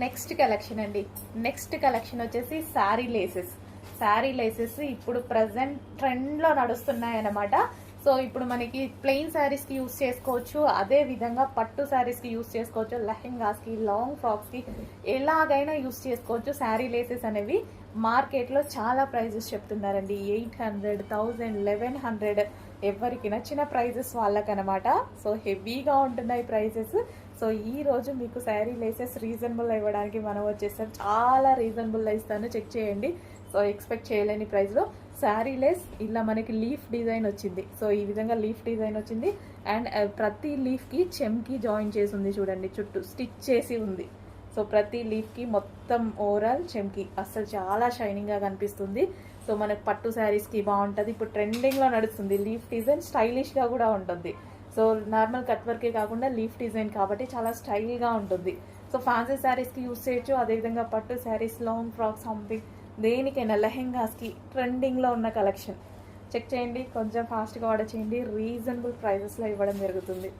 Next collection అండి. Next collection వచ్చేసి sari laces ఇప్పుడు ప్రజెంట్ ట్రెండ్లో నడుస్తున్నాయి అన్నమాట. సో ఇప్పుడు మనకి ప్లెయిన్ శారీస్కి యూస్ చేసుకోవచ్చు, అదే విధంగా పట్టు శారీస్కి యూస్ చేసుకోవచ్చు, లెహెంగాస్కి, లాంగ్ ఫ్రాక్స్కి ఎలాగైనా యూస్ చేసుకోవచ్చు. శారీ లేసెస్ అనేవి మార్కెట్లో చాలా ప్రైజెస్ చెప్తున్నారండి. 800, 1000, 1100, ఎవరికి నచ్చిన ప్రైజెస్ వాళ్ళకనమాట. సో హెవీగా ఉంటున్నాయి ప్రైజెస్. సో ఈ రోజు మీకు శారీ లేసెస్ రీజనబుల్ ఇవ్వడానికి మనం వచ్చేసాం. చాలా రీజనబుల్ ఇస్తాను, చెక్ చేయండి. సో ఎక్స్పెక్ట్ చేయలేని ప్రైస్లో శారీ లేస్ ఇలా మనకి లీఫ్ డిజైన్ వచ్చింది. సో ఈ విధంగా లీఫ్ డిజైన్ వచ్చింది. అండ్ ప్రతి లీఫ్కి చెమ్కి జాయిన్ చేసి ఉంది చూడండి, చుట్టూ స్టిచ్ చేసి ఉంది. సో ప్రతి లీఫ్కి మొత్తం ఓవరాల్ చెమ్కి అస్సలు చాలా షైనింగ్గా కనిపిస్తుంది. సో మనకు పట్టు శారీస్కి బాగుంటుంది. ఇప్పుడు ట్రెండింగ్లో నడుస్తుంది లీఫ్ డిజైన్, స్టైలిష్గా కూడా ఉంటుంది. సో నార్మల్ కట్ వర్కే కాకుండా లీఫ్ డిజైన్ కాబట్టి చాలా స్టైల్గా ఉంటుంది. సో ఫ్యాన్సీ శారీస్కి యూస్ చేయొచ్చు, అదేవిధంగా పట్టు శారీస్, లాంగ్ ఫ్రాక్స్, సంథింగ్ దేనికైనా, లెహెంగాస్కి ట్రెండింగ్లో ఉన్న కలెక్షన్ చెక్ చేయండి. కొంచెం ఫాస్ట్గా ఆర్డర్ చేయండి, రీజనబుల్ ప్రైజెస్లో ఇవ్వడం జరుగుతుంది.